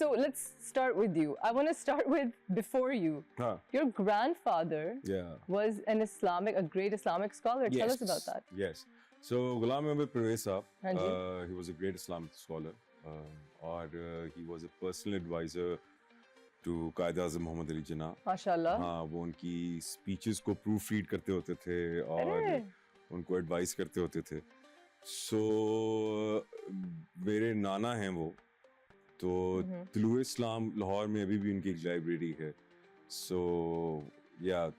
So let's start with you. I want to start with before you. Your grandfather was a great Islamic scholar. Tell us about that. Yes. So Ghulam Ahmad Parvez Saab, he was a great Islamic scholar, और he was a personal advisor to Qaid Azam Muhammad Ali Jinnah. माशाल्लाह. हाँ, वो उनकी speeches को proof read करते होते थे और उनको एडवाइस करते होते थे. So मेरे नाना हैं वो, तो तिलुए इस्लाम लाहौर में अभी भी उनकी एक लाइब्रेरी है. So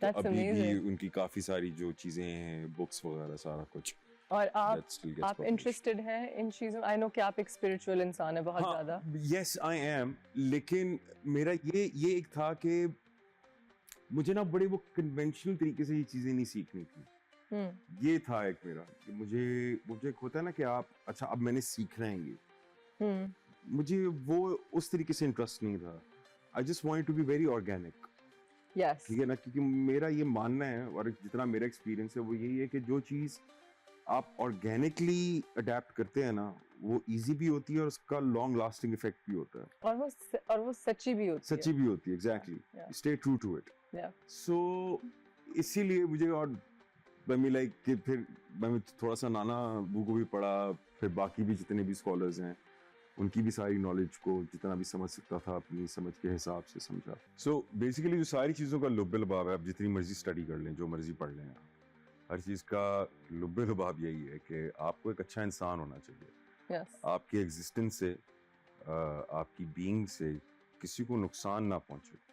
तो अभी भी उनकी काफी सारी जो चीजें हैं, बुक्स वगैरह सारा कुछ. और आप इंटरेस्टेड हैं इन चीजों? आई नो कि आप एक स्पिरिचुअल इंसान है बहुत ज्यादा. यस आई एम, लेकिन मेरा ये एक था कि मुझे ना बड़े वो कन्वेंशनल तरीके से ये चीजें नहीं सीखनी थी. ये था एक मेरा कि मुझे होता है ना कि आप अच्छा अब मैंने सीखना है ये. मुझे वो उस तरीके से इंटरेस्ट नहीं था. I just wanted to be very organic. Yes, ठीक है ना, क्योंकि मेरा ये मानना है और जितना मेरा एक्सपीरियंस है वो यही है कि जो चीज आप ऑर्गेनिकली अडेप्ट करते हैं ना, वो इजी भी होती है और उसका लॉन्ग लास्टिंग इफेक्ट भी होता है और वो सच्ची भी होती है. Exactly. Stay true to it. So इसीलिए मुझे और मैं लाइक कि फिर मैं थोड़ा सा नाना अबू को भी पढ़ा, फिर बाकी भी जितने भी स्कॉलर्स हैं उनकी भी सारी नॉलेज को जितना भी समझ सकता था अपनी समझ के हिसाब से समझा. सो बेसिकली जो सारी चीज़ों का लुब्बे लुबाब है, आप जितनी मर्जी स्टडी कर लें, जो मर्जी पढ़ लें, हर चीज़ का लुब्बे लुबाब यही है कि आपको एक अच्छा इंसान होना चाहिए. आपकी एग्जिस्टेंस से, आपकी बीइंग से किसी को नुकसान ना पहुंचे.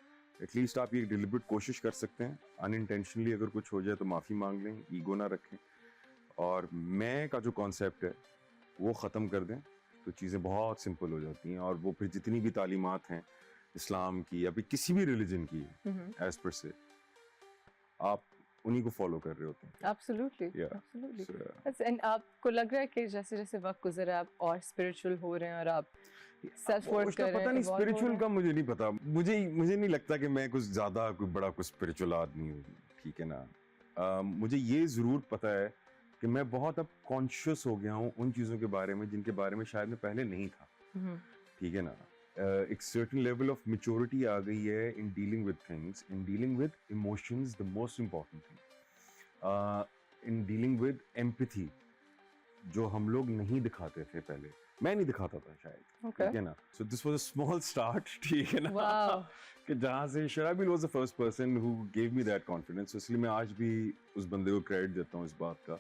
एटलीस्ट आप ये डिलिबरेट कोशिश कर सकते हैं. अनइंटेंशनली अगर कुछ हो जाए तो माफ़ी मांग लें, ईगो ना रखें, और मैं का जो कॉन्सेप्ट है वो ख़त्म कर दें, तो चीज़ें बहुत सिंपल हो जाती हैं. और वो फिर जितनी भी तालीमात हैं इस्लाम की या फिर किसी भी रिलीजन की एज पर से, आप उन्हीं को फॉलो कर रहे होते हैं. Absolutely. And आपको लग रहा है कि जैसे जैसे वक्त गुजर रहा है आप और स्पिरिचुअल हो रहे हैं और आप सेल्फ वर्क कर रहे हैं? पता नहीं, स्पिरिचुअल का मुझे नहीं पता. मुझे नहीं लगता कि मैं कुछ ज्यादा कोई बड़ा कुछ स्पिरिचुअल आदमी हूँ. ठीक है ना. मुझे ये जरूर पता है कि मैं बहुत अब कॉन्शियस हो गया हूँ उन चीजों के बारे में जिनके बारे में शायद मैं पहले नहीं था. ठीक है ना. एक सर्टेन लेवल ऑफ मैच्योरिटी आ गई है in dealing with things, in dealing with emotions, the most important thing, in dealing with empathy, जो हम लोग नहीं दिखाते थे पहले. मैं नहीं दिखाता था शायद. ठीक है ना. So this was a small start. ठीक है ना. कि जहाँ से Sharabil was the first person who gave me that confidence. इसलिए मैं आज भी उस बंदे को क्रेडिट देता हूँ इस बात का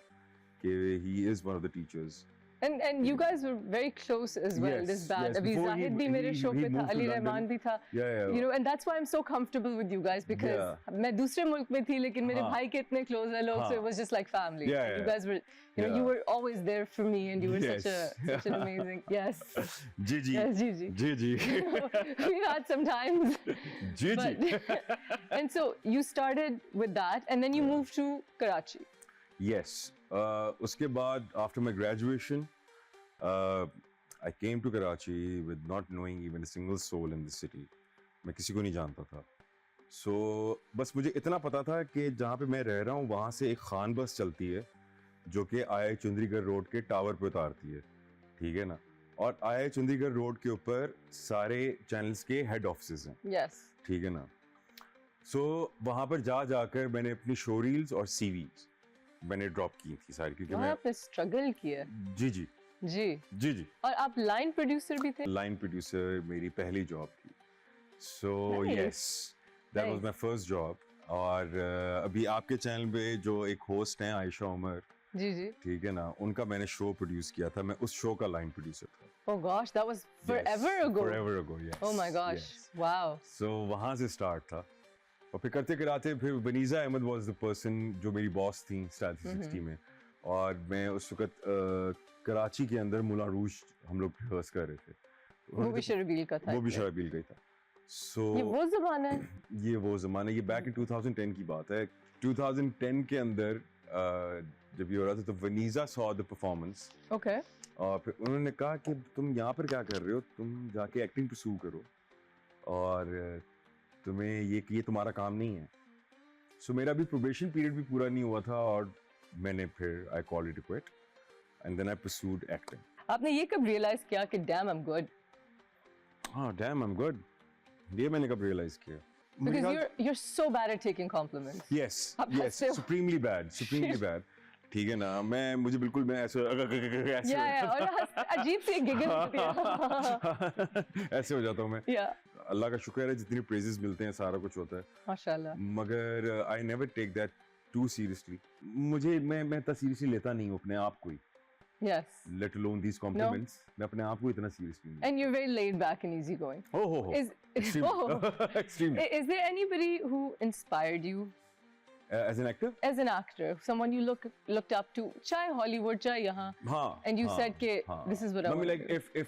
कि he is one of the teachers. And you guys were very close as well. This band. Abhi Zahid bhi mere show pe tha, Ali Rahman bhi tha. You know, and that's why I'm so comfortable with you guys because मैं दूसरे मुल्क में थी लेकिन मेरे भाई के इतने close हैं लोग, so it was just like family. You guys were, you know, you were always there for me, and you were such an amazing. Yes. Ji. We've had some times. Ji. And so you started with that, and then you moved to Karachi. Yes. उसके बाद after my graduation, I came to Karachi with not knowing even a single soul in the city. मैं किसी को नहीं जानता था. So बस मुझे इतना पता था कि जहाँ पे मैं रह रहा हूँ वहाँ से एक खान बस चलती है जो कि आई चुंदरीगढ़ रोड के टावर पे उतारती है. ठीक है ना. और आई चुंदरीगढ़ रोड के ऊपर सारे चैनल्स के हेड ऑफिसेज हैं. ठीक है ना. So वहाँ पर जाकर मैंने अपनी शो रील्स और सीवीज मैंने ड्रॉप की थी सारी, क्योंकि मैं आपने स्ट्रगल किया. जी. और आप लाइन प्रोड्यूसर भी थे? लाइन प्रोड्यूसर मेरी पहली जॉब थी. So yes, that was my first job. और अभी आपके चैनल पे जो एक होस्ट हैं आयशा उमर, जी, ठीक है ना, उनका मैंने शो प्रोड्यूस किया था. मैं उस शो का लाइन प्रोड्यूसर था. Oh gosh, that was forever ago. Yes. Oh my gosh. Wow. So वहां से स्टार्ट था. और फिर करते कराते फिर Vaneeza Ahmad was the person जो मेरी बॉस थी स्टार 360 में. और मैं उस वक्त कराची के अंदर मुला रूज हम लोग रिहर्स कर रहे थे. वो भी शर्बील का था. सो ये वो ज़माना है. ये बैक इन 2010 की बात है. 2010 के अंदर जब ये हो रहा था तो वनीजा सॉ द परफॉर्मेंस. ओके. और फिर उन्होंने कहा कि तुम यहाँ पर क्या कर रहे हो, तुम जाके एक्टिंग परस्यू करो और तुम्हें ये तुम्हारा काम नहीं है. सो मेरा भी प्रोबेशन पीरियड भी पूरा नहीं हुआ था और मैंने फिर I called it quit and then I pursued acting. आपने ये कब रियलाइज किया कि डैम आई एम गुड? हाँ, damn, I'm good. ये मैंने कब realize किया? Because you're so bad at taking compliments. Yes, supremely bad. ठीक है ना, मुझे बिल्कुल मैं ऐसे और अजीब सी गिगल होती है। ऐसे हो जाता हूँ मैं। अल्लाह का शुक्र है जितनी प्रेजेस मिलते हैं सारा कुछ होता है। माशाल्लाह। मगर I never take that too seriously. मैं इतना seriously लेता नहीं हूँ अपने आप को ही। Yes. Let alone these compliments. मैं अपने आप को इतना seriously नहीं। And you're very laid back and easygoing. Extremely. Is there anybody who inspired you? As an actor? As an actor, someone you looked up to, चाहे Hollywood, चाहे यहाँ, and you said कि this is what I want to do.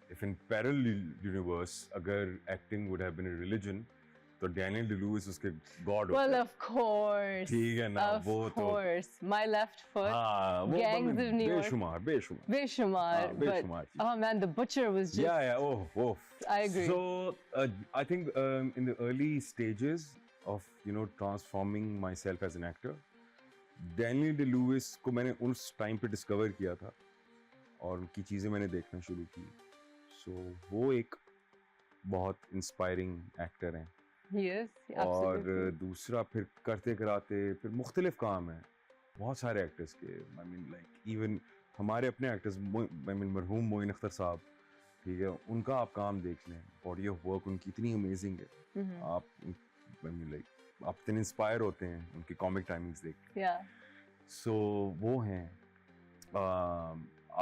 If in parallel universe, अगर acting would have been a religion, तो Daniel Day-Lewis उसके God Well, of course. ठीक है ना, वो तो. Of course. My Left Foot. Gangs of New York. बेशुमार. But oh man, The Butcher was just. Yeah. Oh. I agree. So I think in the early stages of transforming myself as an actor, Daniel Day-Lewis को मैंने उस time पे discover किया था और उनकी चीज़ें मैंने देखना शुरू की। So वो एक बहुत इंस्पायरिंग एक्टर हैं। Yes, और दूसरा फिर करते कराते फिर मुख्तलिफ काम है बहुत सारे एक्टर्स के। I mean like even हमारे अपने एक्टर्स मरहूम मोइन अख्तर साहब, ठीक है, उनका आप काम देख लें, बॉडी ऑफ वर्क उनकी इतनी अमेजिंग है। आप आप इतने इंस्पायर होते हैं उनकी कॉमिक टाइमिंग्स देख के। सो वो हैं।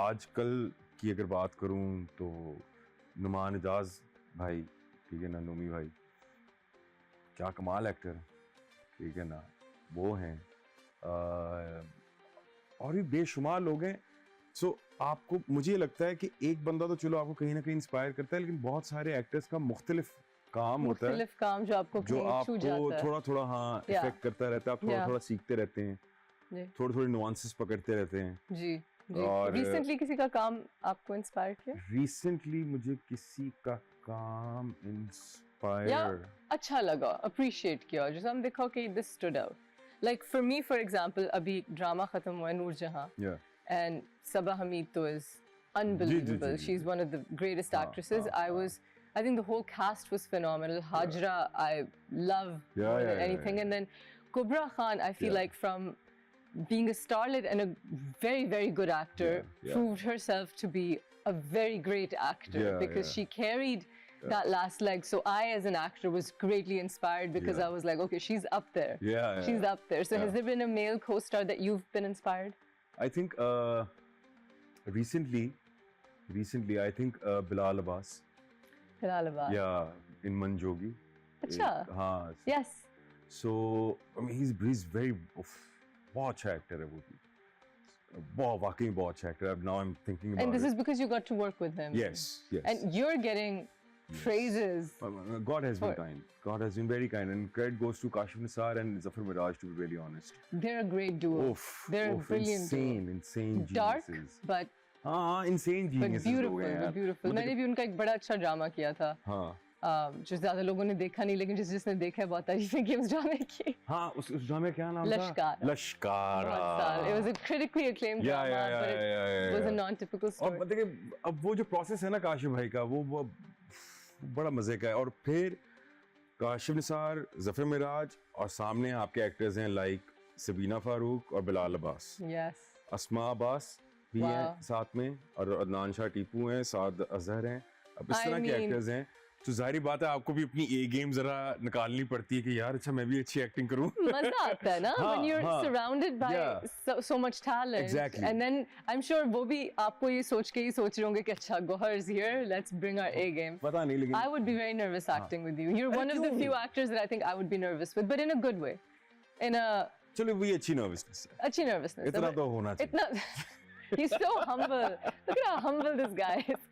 आजकल की अगर बात करूं तो नुमान एजाज भाई, ठीक है ना, नोमी भाई क्या कमाल एक्टर, ठीक है ना, वो हैं। और भी बेशुमार लोग हैं। सो आपको, मुझे लगता है कि एक बंदा तो चलो आपको कहीं ना कहीं इंस्पायर करता है, लेकिन बहुत सारे एक्टर्स का मुख्तलिफ काम होता है, काम जो आपको थोड़ा इफेक्ट करता रहता है। आप थोड़ा सीखते रहते हैं, थोड़े नुआंसेस पकड़ते रहते हैं। जी। और रिसेंटली किसी का काम आपको इंस्पायर किया? रिसेंटली मुझे किसी का काम इंस्पायर अच्छा लगा, अप्रिशिएट किया, जैसे हम देखा कि this stood out. Like for me for example, अभी ड्रामा खत्म हुआ है नूरजहां, एंड सबा हमीद तो is unbelievable, she is one of the greatest actresses. I think the whole cast was phenomenal. Hajra, I love more than anything. And then Kubra Khan, I feel like from being a starlet and a very, very good actor, proved herself to be a very great actor because she carried that last leg. So I, as an actor, was greatly inspired because I was like, okay, she's up there. She's up there. So has there been a male co-star that you've been inspired? I think recently, I think Bilal Abbas. In Manjogi. अच्छा. हाँ. Yes. So I mean he's very बहुत अच्छा actor है वो भी, बहुत वाकई बहुत अच्छा एक्टर है। Now I'm thinking about it. And this is because you got to work with him. Yes. And you're getting praises. God has been kind. God has been very kind, and credit goes to Kashif Nisar and Zafar Miraj, to be really honest. They're a great duo. They're a brilliant duo. Insane geniuses. Dark, but insane geniuses लोग हैं यार। Beautiful. मैंने भी उनका एक बड़ा अच्छा drama किया था। जो ज्यादा लोगों ने देखा नहीं, लेकिन जिसने देखा है बहुत तारीफें की उस ड्रामे की। हाँ, उस ड्रामे क्या नाम था? लश्कार। It was a critically acclaimed drama, but it was a non-typical story. और देखिए, अब वो जो प्रोसेस है ना काशिफ भाई का, वो बड़ा मजे का है। और फिर काशिफ निसार, जफर मिराज, और सामने आपके एक्टर्स हैं लाइक सबीना फारूक और बिलाल अब्बास। अस्मा अब्बास भी हैं साथ में, और अदनान शाह टीपू हैं, साद अजहर हैं। अब इस तरह के एक्टर्स हैं, तो जाहिर बात है आपको भी अपनी ए गेम जरा निकालनी पड़ती है कि यार अच्छा मैं भी अच्छी एक्टिंग करूं। मजा आता है ना when you're surrounded by so much talent. Exactly. And then I'm sure वो भी आपको ये सोच के ही सोच रहे होंगे कि अच्छा Gohar's here, let's bring our A game. पता नहीं, लेकिन I would be very nervous acting with you. You're one of the few actors that I think I would be nervous with, but in a good way. In a चलो वो अच्छी nervousness है। अच्छी nervousness। इतना तो होना चाहिए। इतना He's so humble. Look at how humble this guy is.